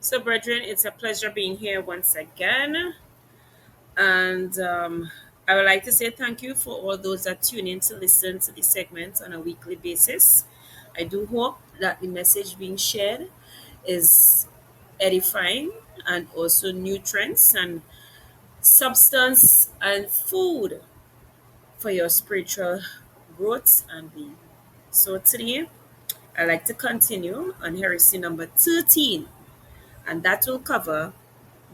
So, brethren, it's a pleasure being here once again. And I would like to say thank you for all those that tune in to listen to the segment on a weekly basis. I do hope that the message being shared is edifying and also nutrients and substance and food for your spiritual growth and being. So, today, I'd like to continue on heresy number 13, and that will cover: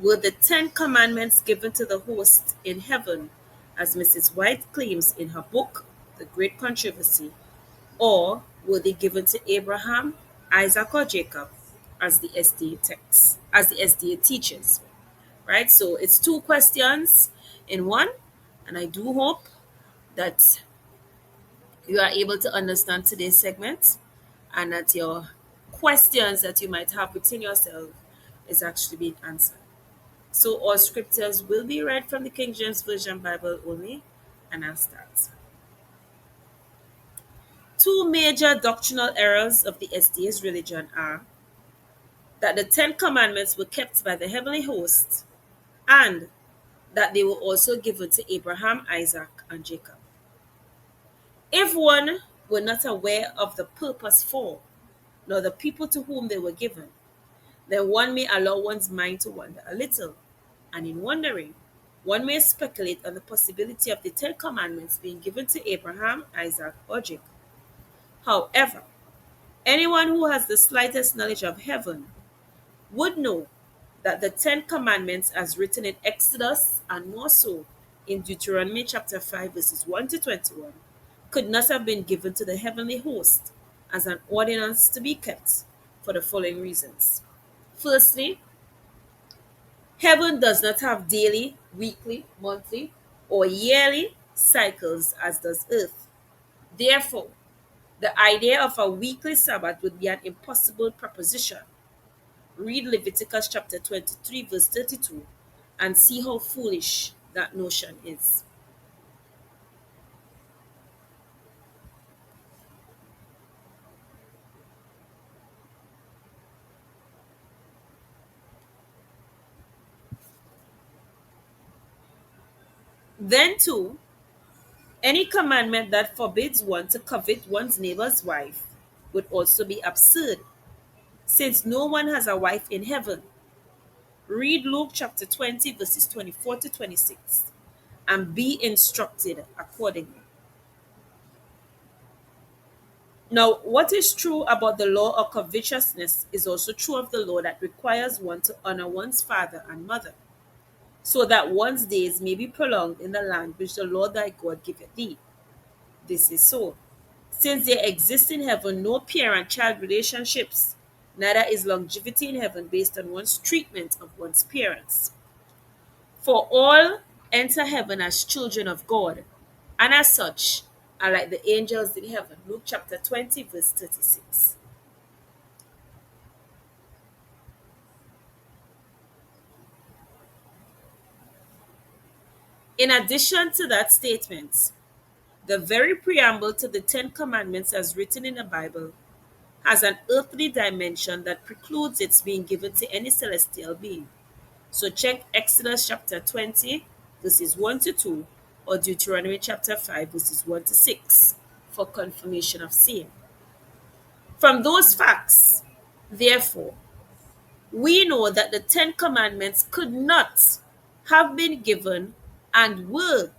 were the Ten Commandments given to the host in heaven, as Mrs. White claims in her book, The Great Controversy, or were they given to Abraham, Isaac, or Jacob, as the SDA text, as the SDA teaches? Right? So it's two questions in one, and I do hope that you are able to understand today's segment and that your questions that you might have within yourself is actually being answered. So all scriptures will be read from the King James Version Bible only, and I'll start. Two major doctrinal errors of the SDA's religion are that the Ten Commandments were kept by the heavenly host and that they were also given to Abraham, Isaac, and Jacob. If one were not aware of the purpose for, nor the people to whom they were given, then one may allow one's mind to wander a little, and in wondering, one may speculate on the possibility of the Ten Commandments being given to Abraham, Isaac, or Jacob. However, anyone who has the slightest knowledge of heaven would know that the Ten Commandments, as written in Exodus and more so in Deuteronomy chapter 5, verses 1 to 21, could not have been given to the heavenly host as an ordinance to be kept for the following reasons. Firstly, heaven does not have daily, weekly, monthly, or yearly cycles as does earth. Therefore, the idea of a weekly Sabbath would be an impossible proposition. Read Leviticus chapter 23, verse 32, and see how foolish that notion is. Then, too, any commandment that forbids one to covet one's neighbor's wife would also be absurd, since no one has a wife in heaven. Read Luke chapter 20, verses 24 to 26, and be instructed accordingly. Now, what is true about the law of covetousness is also true of the law that requires one to honor one's father and mother, so that one's days may be prolonged in the land which the Lord thy God giveth thee. This is so, since there exists in heaven no parent-child relationships, neither is longevity in heaven based on one's treatment of one's parents. For all enter heaven as children of God, and as such are like the angels in heaven. Luke chapter 20, verse 36. In addition to that statement, the very preamble to the Ten Commandments as written in the Bible has an earthly dimension that precludes its being given to any celestial being. So check Exodus chapter 20, verses 1 to 2, or Deuteronomy chapter 5, verses 1 to 6, for confirmation of same. From those facts, therefore, we know that the Ten Commandments could not have been given and were,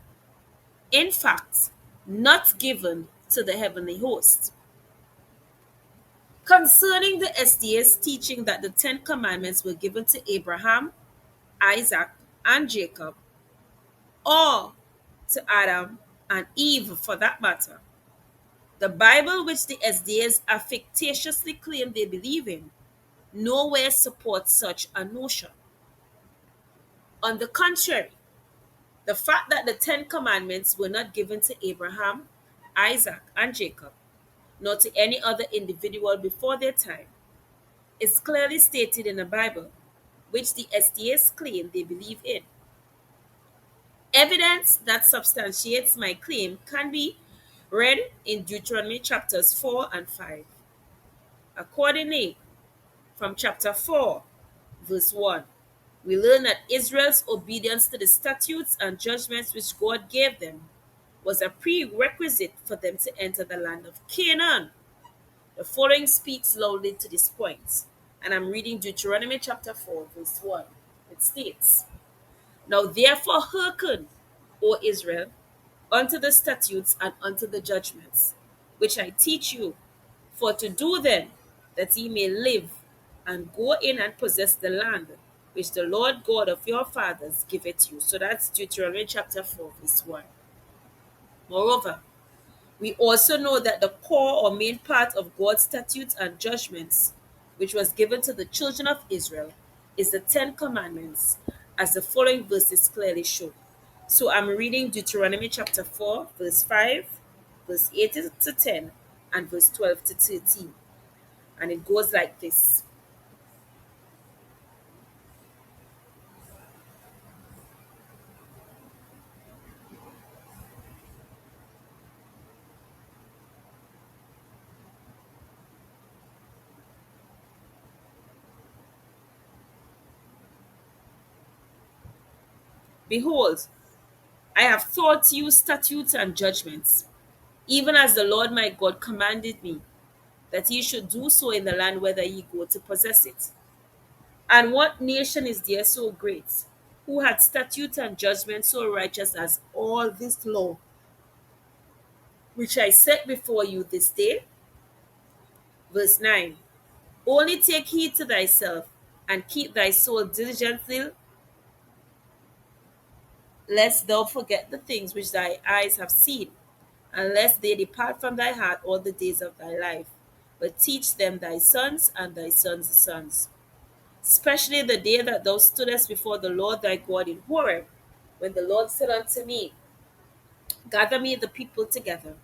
in fact, not given to the heavenly host. Concerning the SDA's teaching that the Ten Commandments were given to Abraham, Isaac, and Jacob, or to Adam and Eve for that matter, the Bible, which the SDAs affectatiously claim they believe in, nowhere supports such a notion. On the contrary, the fact that the Ten Commandments were not given to Abraham, Isaac, and Jacob, nor to any other individual before their time, is clearly stated in the Bible, which the SDAs claim they believe in. Evidence that substantiates my claim can be read in Deuteronomy chapters 4 and 5. Accordingly, from chapter 4, Verse 1. We learn that Israel's obedience to the statutes and judgments which God gave them was a prerequisite for them to enter the land of Canaan. The following speaks loudly to this point, and I'm reading Deuteronomy chapter 4, verse 1. It states, Now therefore hearken, O Israel, unto the statutes and unto the judgments, which I teach you, for to do them, that ye may live, and go in and possess the land, which the Lord God of your fathers giveth you. So that's Deuteronomy chapter 4, verse 1. Moreover, we also know that the core or main part of God's statutes and judgments, which was given to the children of Israel, is the Ten Commandments, as the following verses clearly show. So I'm reading Deuteronomy chapter 4, verse 5, verse 8 to 10, and verse 12 to 13. And it goes like this. Behold, I have taught you statutes and judgments, even as the Lord my God commanded me, that ye should do so in the land whither ye go to possess it. And what nation is there so great, who had statutes and judgments so righteous as all this law, which I set before you this day? Verse 9. Only take heed to thyself, and keep thy soul diligently, lest thou forget the things which thy eyes have seen, and lest they depart from thy heart all the days of thy life. But teach them thy sons and thy sons' sons, especially the day that thou stoodest before the Lord thy God in Horeb, when the Lord said unto me, Gather me the people together,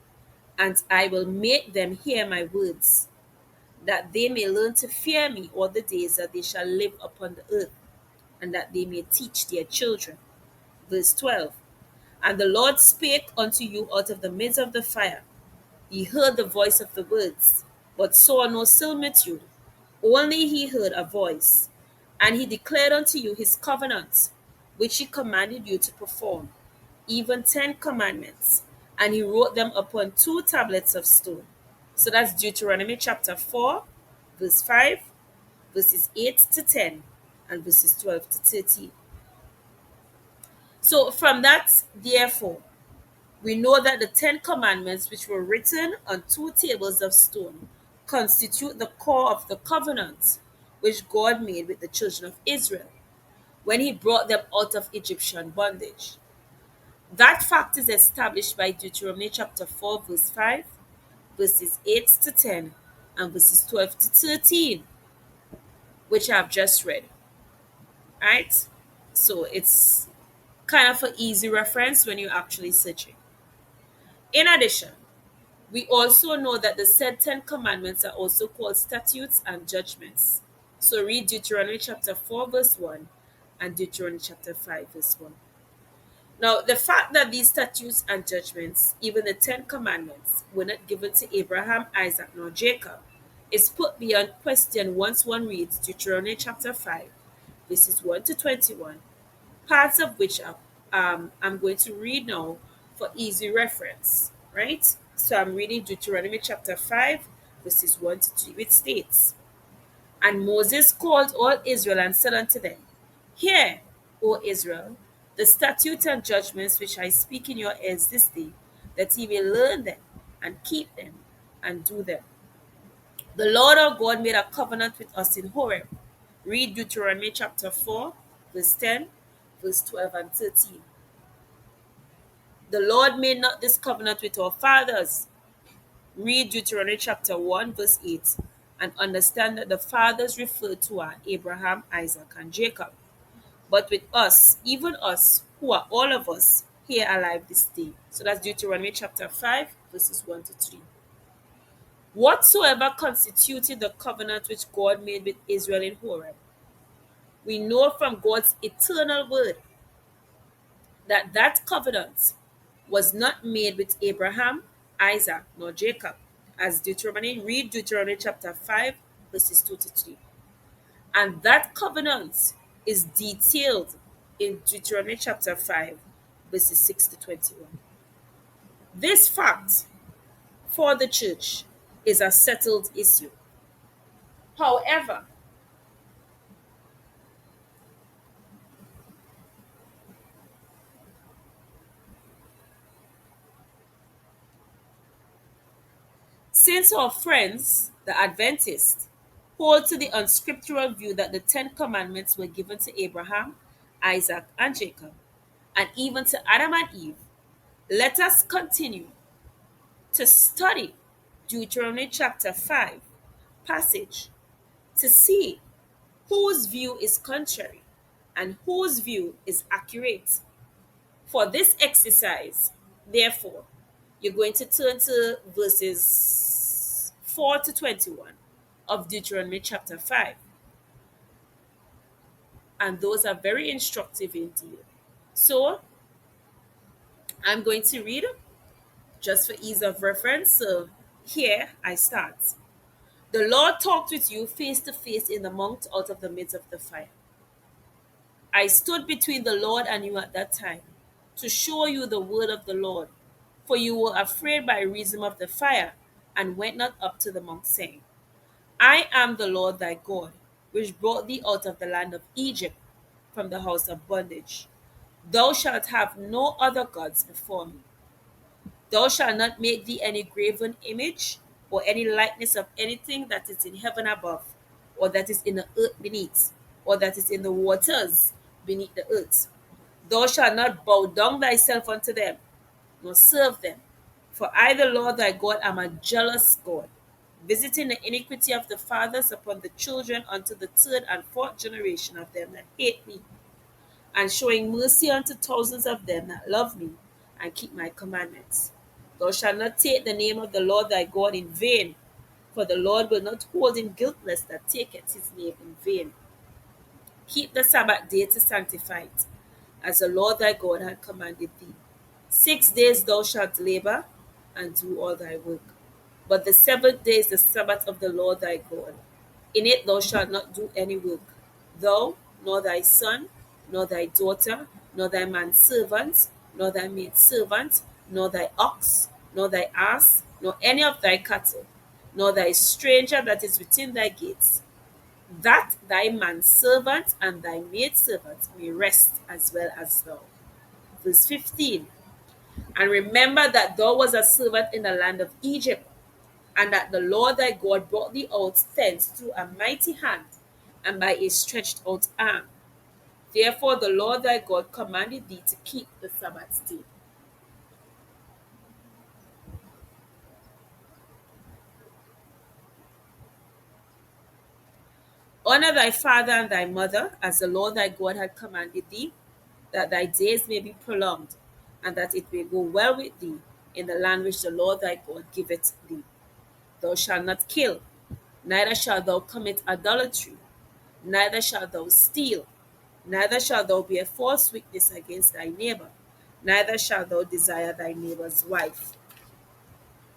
and I will make them hear my words, that they may learn to fear me all the days that they shall live upon the earth, and that they may teach their children. Verse 12. And the Lord spake unto you out of the midst of the fire. Ye heard the voice of the words, but saw no similitude. Only he heard a voice. And he declared unto you his covenant, which he commanded you to perform, even 10 commandments. And he wrote them upon 2 tablets of stone. So that's Deuteronomy chapter 4, verse 5, verses 8 to 10, and verses 12 to 13. So from that, therefore, we know that the 10 Commandments, which were written on 2 tables of stone, constitute the core of the covenant which God made with the children of Israel when he brought them out of Egyptian bondage. That fact is established by Deuteronomy chapter 4, verse 5, verses 8 to 10, and verses 12 to 13, which I've just read. Right? So it's kind of an easy reference when you're actually searching. In addition, we also know that the said 10 commandments are also called statutes and judgments. So read Deuteronomy chapter 4, verse 1 and Deuteronomy chapter 5, verse 1. Now, the fact that these statutes and judgments, even the 10 commandments, were not given to Abraham, Isaac, nor Jacob, is put beyond question once one reads Deuteronomy chapter 5, verses 1 to 21, parts of which I'm going to read now for easy reference, right? So I'm reading Deuteronomy chapter 5, verses 1 to 2. It states, And Moses called all Israel and said unto them, Hear, O Israel, the statutes and judgments which I speak in your ears this day, that ye may learn them and keep them and do them. The Lord our God made a covenant with us in Horeb. Read Deuteronomy chapter 4, verse 10, verse 12 and 13. The Lord made not this covenant with our fathers. Read Deuteronomy chapter 1, verse 8, and understand that the fathers referred to are Abraham, Isaac, and Jacob. But with us, even us, who are all of us here alive this day. So that's Deuteronomy chapter 5, verses 1 to 3. Whatsoever constituted the covenant which God made with Israel in Horeb, we know from God's eternal word that that covenant was not made with Abraham, Isaac, nor Jacob, as read Deuteronomy chapter 5, verses 2 to 3. And that covenant is detailed in Deuteronomy chapter 5, verses 6 to 21. This fact for the church is a settled issue. However, since our friends, the Adventists, hold to the unscriptural view that the Ten Commandments were given to Abraham, Isaac, and Jacob, and even to Adam and Eve, let us continue to study Deuteronomy chapter 5 passage to see whose view is contrary and whose view is accurate. For this exercise, therefore, you're going to turn to verses 4 to 21 of Deuteronomy chapter 5. And those are very instructive indeed. So I'm going to read just for ease of reference. So here I start. The Lord talked with you face to face in the mount out of the midst of the fire. I stood between the Lord and you at that time to show you the word of the Lord, for you were afraid by reason of the fire and went not up to the mount, saying, I am the Lord thy God, which brought thee out of the land of Egypt from the house of bondage. Thou shalt have no other gods before me. Thou shalt not make thee any graven image or any likeness of anything that is in heaven above, or that is in the earth beneath, or that is in the waters beneath the earth. Thou shalt not bow down thyself unto them, nor serve them. For I, the Lord thy God, am a jealous God, visiting the iniquity of the fathers upon the children unto the third and fourth generation of them that hate me, and showing mercy unto thousands of them that love me and keep my commandments. Thou shalt not take the name of the Lord thy God in vain, for the Lord will not hold him guiltless that taketh his name in vain. Keep the Sabbath day to sanctify it, as the Lord thy God hath commanded thee. 6 days thou shalt labor and do all thy work. But the seventh day is the Sabbath of the Lord thy God. In it thou shalt not do any work, thou, nor thy son, nor thy daughter, nor thy manservant, nor thy maidservant, nor thy ox, nor thy ass, nor any of thy cattle, nor thy stranger that is within thy gates, that thy manservant and thy maidservant may rest as well as thou. Verse 15. And remember that thou was a servant in the land of Egypt, and that the Lord thy God brought thee out thence through a mighty hand and by a stretched out arm. Therefore the Lord thy God commanded thee to keep the Sabbath day. Honor thy father and thy mother, as the Lord thy God had commanded thee, that thy days may be prolonged, and that it may go well with thee in the land which the Lord thy God giveth thee. Thou shalt not kill, neither shalt thou commit adultery, neither shalt thou steal, neither shalt thou bear false witness against thy neighbor, neither shalt thou desire thy neighbor's wife.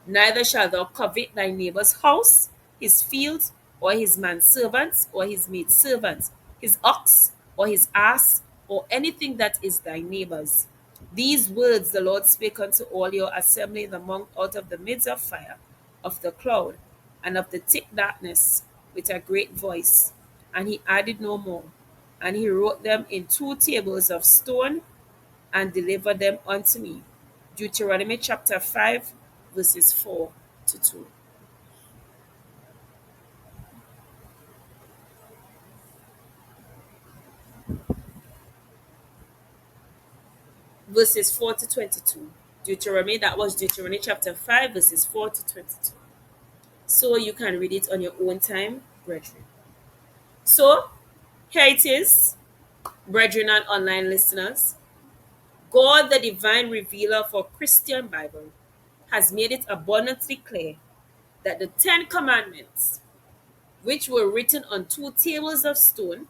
Neither shalt thou covet thy neighbor's house, his field, or his manservant, or his maidservant, his ox, or his ass, or anything that is thy neighbor's. These words the Lord spake unto all your assembly in the mount out of the midst of fire, of the cloud, and of the thick darkness, with a great voice. And he added no more. And he wrote them in 2 tables of stone, and delivered them unto me. Deuteronomy chapter 5, verses 4 to 2. Verses 4 to 22. Deuteronomy, that was Deuteronomy chapter 5, verses 4 to 22. So you can read it on your own time, brethren. So here it is, brethren and online listeners. God, the divine revealer for Christian Bible, has made it abundantly clear that the Ten Commandments, which were written on 2 tables of stone,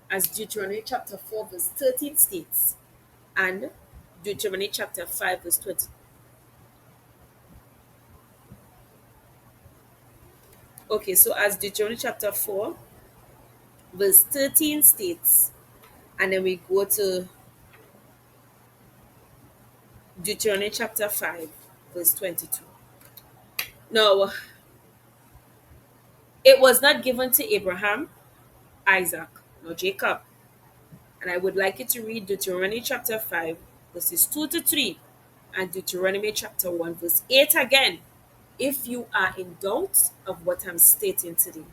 as Deuteronomy chapter 4, verse 13 states, and Deuteronomy chapter 5, verse 20. Okay, so as Deuteronomy chapter 4, verse 13 states, and then we go to Deuteronomy chapter 5, verse 22. Now, it was not given to Abraham, Isaac, nor Jacob. And I would like you to read Deuteronomy chapter 5, verses 2 to 3, and Deuteronomy chapter 1, verse 8 again, if you are in doubt of what I'm stating today.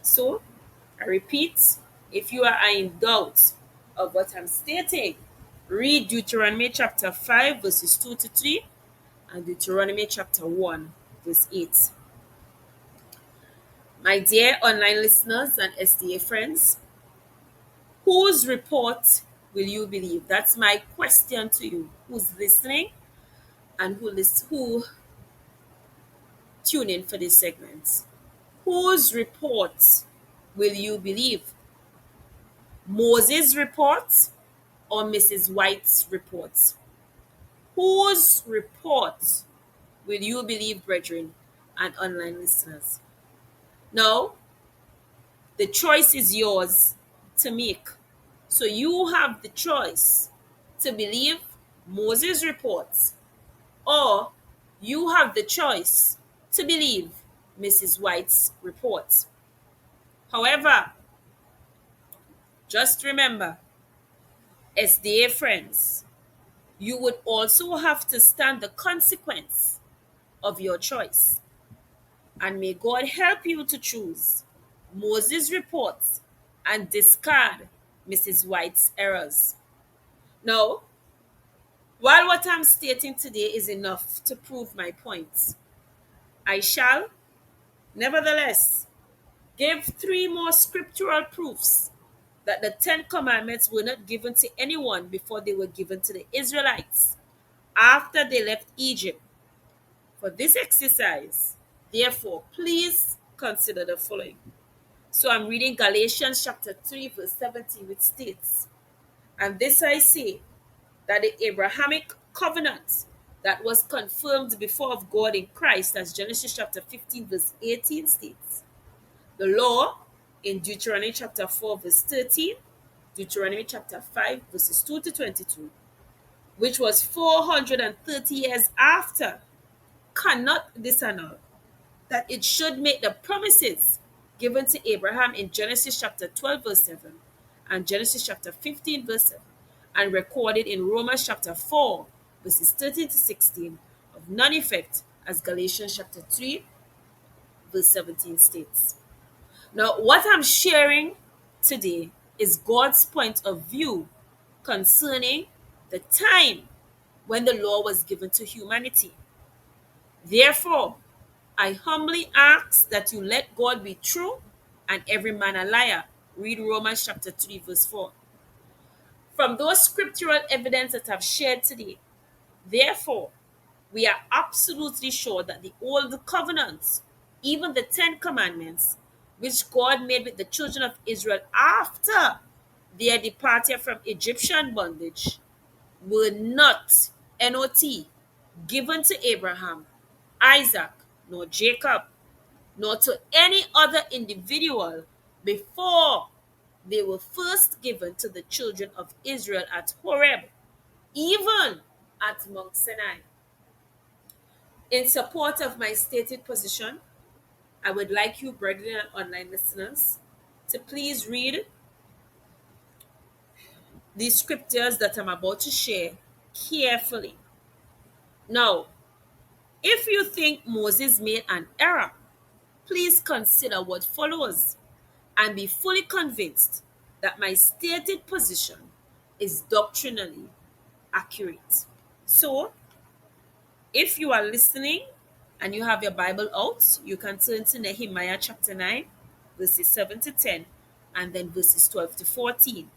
So, I repeat, if you are in doubt of what I'm stating, read Deuteronomy chapter 5, verses 2 to 3, and Deuteronomy chapter 1, verse 8. My dear online listeners and S.D.A friends, whose report will you believe? That's my question to you. Who's listening and who tune in for this segment? Whose report will you believe? Moses' report or Mrs. White's report? Whose report will you believe, brethren and online listeners? Now, the choice is yours to make. So you have the choice to believe Moses' reports, or you have the choice to believe Mrs. White's reports. However, just remember, SDA friends, you would also have to stand the consequence of your choice. And may God help you to choose Moses' reports and discard Mrs. White's errors. Now, while what I'm stating today is enough to prove my points, I shall, nevertheless, give three more scriptural proofs that the Ten Commandments were not given to anyone before they were given to the Israelites after they left Egypt. For this exercise, therefore, please consider the following. So I'm reading Galatians chapter 3, verse 17, which states, and this I say, that the Abrahamic covenant that was confirmed before of God in Christ, as Genesis chapter 15, verse 18 states. The law in Deuteronomy chapter 4, verse 13, Deuteronomy chapter 5, verses 2 to 22, which was 430 years after, cannot disannul that it should make the promises given to Abraham in Genesis chapter 12, verse 7, and Genesis chapter 15, verse 7, and recorded in Romans chapter 4, verses 13 to 16, of none effect, as Galatians chapter 3, verse 17 states. Now, what I'm sharing today is God's point of view concerning the time when the law was given to humanity. Therefore, I humbly ask that you let God be true and every man a liar. Read Romans chapter 3, verse 4. From those scriptural evidence that I've shared today, therefore, we are absolutely sure that the old covenants, even the Ten Commandments, which God made with the children of Israel after their departure from Egyptian bondage, were not, NOT, given to Abraham, Isaac, nor Jacob, nor to any other individual before they were first given to the children of Israel at Horeb, even at Mount Sinai. In support of my stated position, I would like you, brethren and online listeners, to please read these scriptures that I'm about to share carefully. Now, if you think Moses made an error, please consider what follows and be fully convinced that my stated position is doctrinally accurate. So, if you are listening and you have your Bible out, you can turn to Nehemiah chapter 9, verses 7 to 10, and then verses 12 to 14.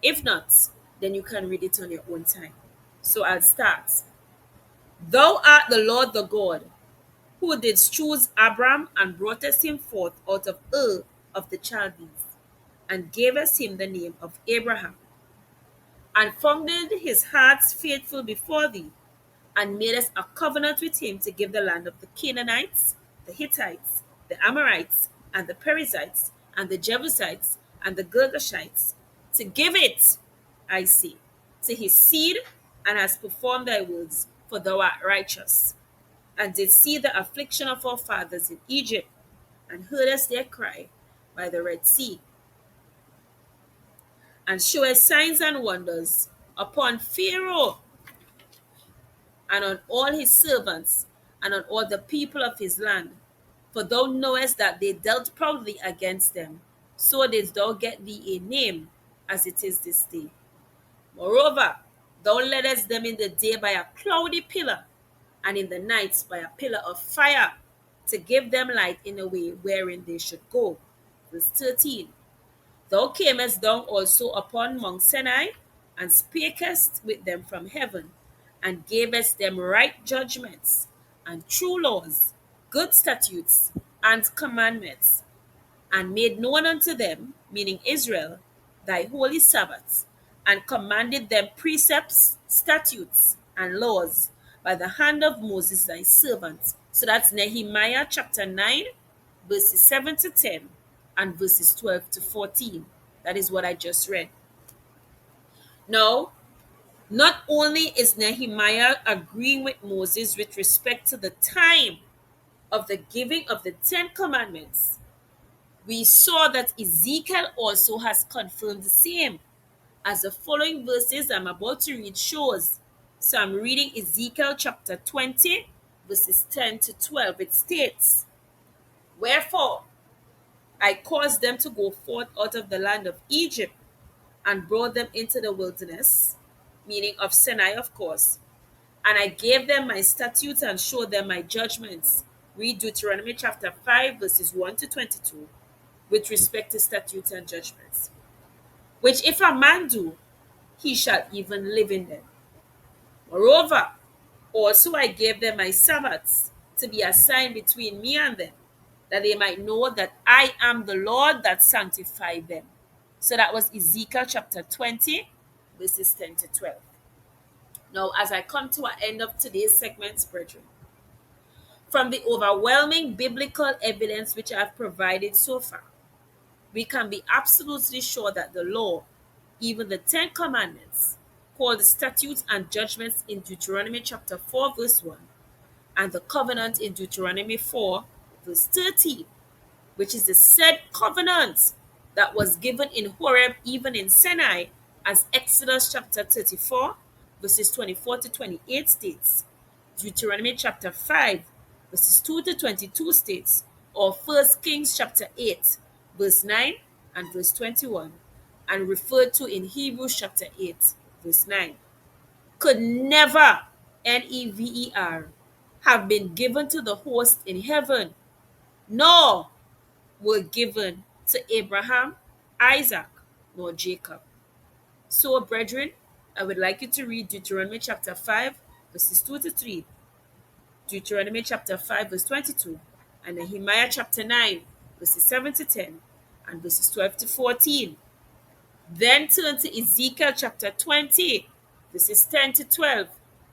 If not, then you can read it on your own time. So I'll start. Thou art the Lord the God, who didst choose Abram and broughtest him forth out of Ur of the Chaldees, and gavest him the name of Abraham, and founded his hearts faithful before thee, and madest a covenant with him to give the land of the Canaanites, the Hittites, the Amorites, and the Perizzites, and the Jebusites, and the Girgashites, to give it, I say, to his seed, and has performed thy words, for thou art righteous, and did see the affliction of our fathers in Egypt, and heardest their cry by the Red Sea, and showest signs and wonders upon Pharaoh and on all his servants and on all the people of his land. For thou knowest that they dealt proudly against them, so didst thou get thee a name, as it is this day. Moreover, thou leddest them in the day by a cloudy pillar, and in the night by a pillar of fire, to give them light in a way wherein they should go. Verse 13. Thou camest down also upon Mount Sinai, and spakest with them from heaven, and gavest them right judgments, and true laws, good statutes, and commandments, and made known unto them, meaning Israel, thy holy Sabbaths, and commanded them precepts, statutes, and laws by the hand of Moses thy servant. So that's Nehemiah chapter 9, verses 7 to 10, and verses 12 to 14. That is what I just read. Now, not only is Nehemiah agreeing with Moses with respect to the time of the giving of the Ten Commandments, we saw that Ezekiel also has confirmed the same, as the following verses I'm about to read shows. So I'm reading Ezekiel chapter 20, verses 10 to 12. It states, Wherefore I caused them to go forth out of the land of Egypt, and brought them into the wilderness, meaning of Sinai, of course. And I gave them my statutes and showed them my judgments. Read Deuteronomy chapter 5, verses 1 to 22, with respect to statutes and judgments. Which if a man do, he shall even live in them. Moreover, also I gave them my Sabbaths to be a sign between me and them, that they might know that I am the Lord that sanctified them. So that was Ezekiel chapter 20, verses 10 to 12. Now, as I come to an end of today's segment, brethren, from the overwhelming biblical evidence which I have provided so far, we can be absolutely sure that the law, even the Ten Commandments, called the statutes and judgments in Deuteronomy chapter 4, verse 1, and the covenant in Deuteronomy 4, verse 13, which is the said covenant that was given in Horeb, even in Sinai, as Exodus chapter 34, verses 24 to 28 states, Deuteronomy chapter 5, verses 2 to 22 states, or 1 Kings chapter 8, verse 9 and verse 21, and referred to in Hebrews chapter 8, verse 9, could never, never, have been given to the host in heaven, nor were given to Abraham, Isaac, nor Jacob. So, brethren, I would like you to read Deuteronomy chapter 5, verses 2 to 3, Deuteronomy chapter 5, verse 22, and Nehemiah chapter 9, verses 7 to 10, and verses 12 to 14. Then turn to Ezekiel chapter 20, verses 10 to 12,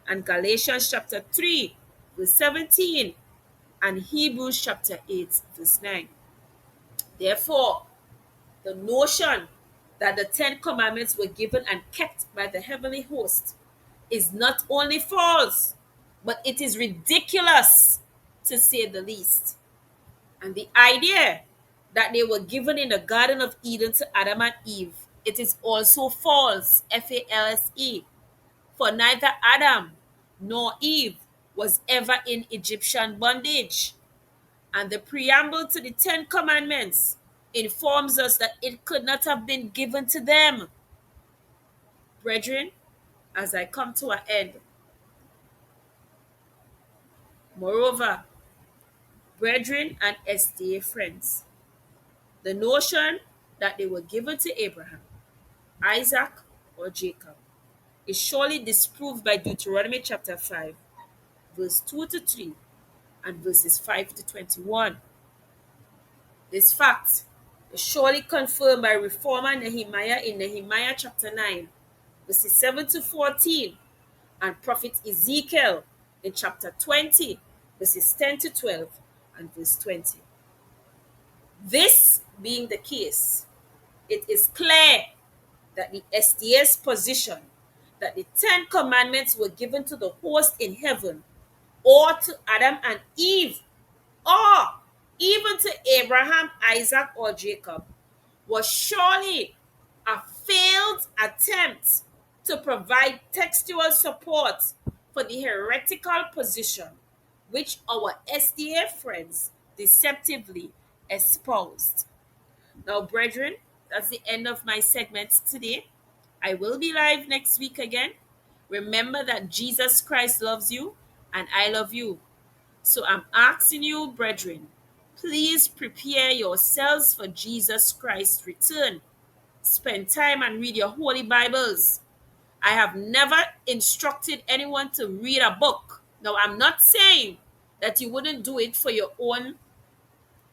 and Galatians chapter 3, verse 17, and Hebrews chapter 8, verse 9. Therefore, the notion that the Ten Commandments were given and kept by the heavenly host is not only false, but it is ridiculous, to say the least. And the idea that they were given in the Garden of Eden to Adam and Eve, it is also false, false, for neither Adam nor Eve was ever in Egyptian bondage. And the preamble to the Ten Commandments informs us that it could not have been given to them. Brethren, as I come to an end, moreover, brethren and S.D.A. friends, the notion that they were given to Abraham, Isaac, or Jacob is surely disproved by Deuteronomy chapter 5, verse 2 to 3, and verses 5 to 21. This fact is surely confirmed by reformer Nehemiah in Nehemiah chapter 9, verses 7 to 14, and prophet Ezekiel in chapter 20, verses 10 to 12, and verse 20. This being the case, it is clear that the SDA's position that the Ten Commandments were given to the host in heaven, or to Adam and Eve, or even to Abraham, Isaac, or Jacob, was surely a failed attempt to provide textual support for the heretical position which our SDA friends deceptively espoused. Now, brethren, that's the end of my segment today. I will be live next week again. Remember that Jesus Christ loves you and I love you. So I'm asking you, brethren, please prepare yourselves for Jesus Christ's return. Spend time and read your holy Bibles. I have never instructed anyone to read a book. Now, I'm not saying that you wouldn't do it for your own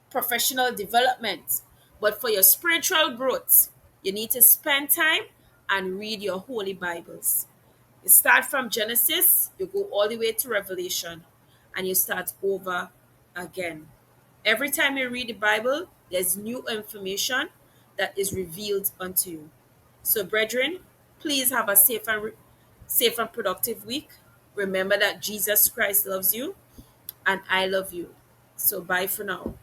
professional development, but for your spiritual growth, you need to spend time and read your holy Bibles. You start from Genesis, you go all the way to Revelation, and you start over again. Every time you read the Bible, there's new information that is revealed unto you. So, brethren, please have a safe and productive week. Remember that Jesus Christ loves you and I love you. So, bye for now.